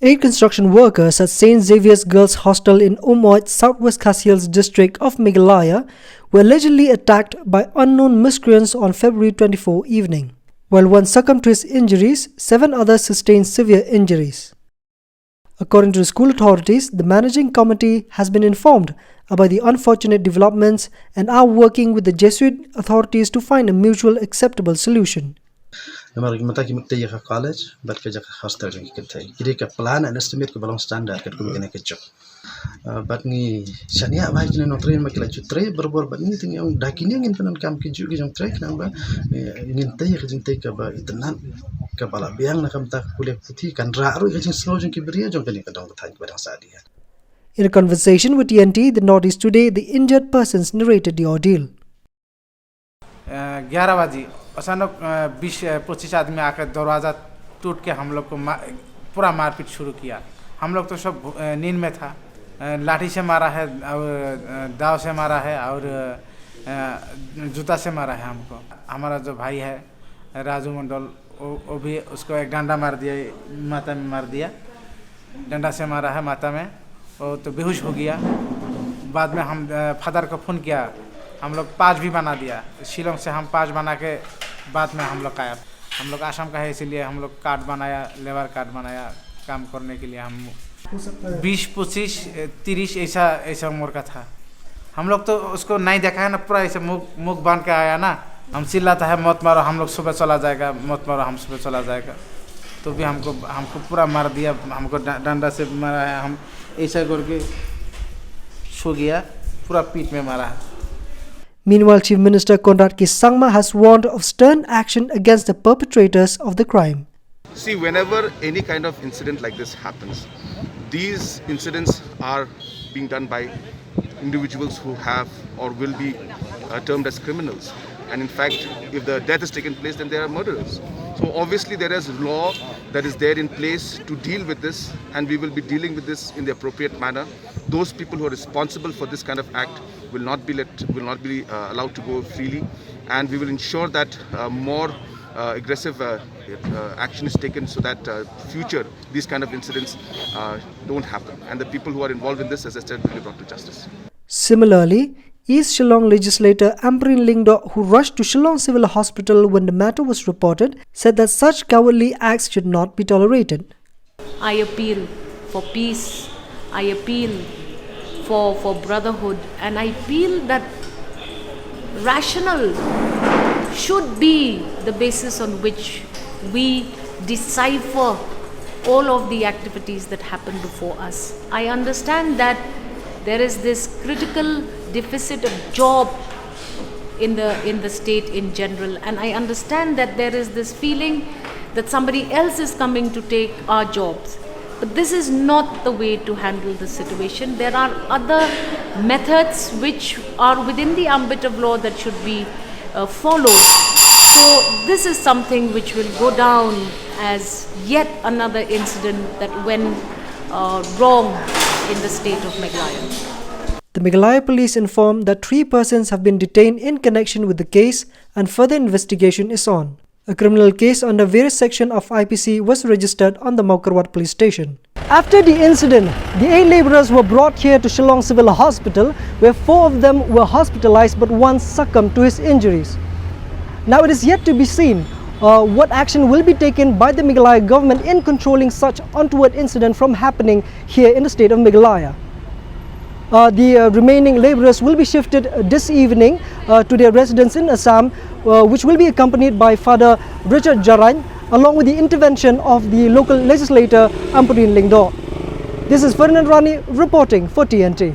8 construction workers at St. Xavier's Girls' Hostel in Umoy, Southwest Khasi Hills district of Meghalaya were allegedly attacked by unknown miscreants on February 24 evening. While one succumbed to his injuries, 7 others sustained severe injuries. According to the school authorities, the managing committee has been informed about the unfortunate developments and are working with the Jesuit authorities to find a mutual acceptable solution. Mataki mukti ka college, but ka hostel kita. Kiri ka plan and estimate ka balong standard kat kumikina kecok. But ni shania ba jina no train makila chutre berbor but ni ting yang dakini ngin kanan kam kiju ki jong trek nang ba ngin tay ka jing tay ka ba itenan ka bala biang na kam tak kuliah putih kan ra ru ka jing slow jong kibria jong kali ka dong thai ka sadia. In a conversation with TNT, the Northeast Today, the injured persons narrated the ordeal. 11 बजे अचानक 20-25 आदमी आकर दरवाज़ा टूट के हम लोग को पूरा मारपीट शुरू किया। हम लोग तो सब नींद में था। लाठी से मारा है और दाव से मारा है और जूता से मारा है हमको। हमारा जो भाई है राजू मंडल वो भी उसको एक डंडा मार दिया, माथा में मार दिया, डंडा से मारा है माथा में, वो तो बेहोश हो गया। बाद में हम फादर को फ़ोन किया, हम लोग 5 भी बना दिया। शिलोंग से हम 5 बना के बाद में हम लोग आया। हम लोग आसाम का है इसीलिए हम लोग कार्ड बनाया, लेबर कार्ड बनाया काम करने के लिए। हम 20-25-30 ऐसा उम्र का था। हम लोग तो उसको नहीं देखा है ना, पूरा ऐसे मुख बांध के आया ना। हम चिल्लाता है मौत मारो, हम लोग सुबह चला जाएगा, मौत मारो हम सुबह चला जाएगा। तो भी हमको पूरा मार दिया, हमको डंडा से मारा है। हम ऐसा करके सो गया, पूरा पीठ में मारा है। Meanwhile, Chief Minister Conrad K. Sangma has warned of stern action against the perpetrators of the crime. See, whenever any kind of incident like this happens, these incidents are being done by individuals who have or will be termed as criminals. And in fact, if the death has taken place, then they are murderers. So obviously there is law that is there in place to deal with this, and we will be dealing with this in the appropriate manner. Those people who are responsible for this kind of act will not be allowed to go freely, and we will ensure that more aggressive action is taken so that future these kind of incidents don't happen, and the people who are involved in this, as I said, will be brought to justice. Similarly, East Shillong legislator Amrin Lingdo, who rushed to Shillong Civil Hospital when the matter was reported, said that such cowardly acts should not be tolerated. I appeal for peace, I appeal for brotherhood, and I feel that rational should be the basis on which we decipher all of the activities that happen before us. I understand that there is this critical deficit of job in the state in general, and I understand that there is this feeling that somebody else is coming to take our jobs. But this is not the way to handle the situation. There are other methods which are within the ambit of law that should be followed. So this is something which will go down as yet another incident that went wrong in the state of Meghalaya. The Meghalaya police informed that 3 persons have been detained in connection with the case and further investigation is on. A criminal case under various sections of IPC was registered on the Maukarwat police station. After the incident, the 8 labourers were brought here to Shillong Civil Hospital, where 4 of them were hospitalised but 1 succumbed to his injuries. Now it is yet to be seen what action will be taken by the Meghalaya government in controlling such untoward incident from happening here in the state of Meghalaya. The remaining labourers will be shifted this evening to their residence in Assam, which will be accompanied by Father Richard Jarang, along with the intervention of the local legislator Amrin Lingdo. This is Ferdinand Rani reporting for TNT.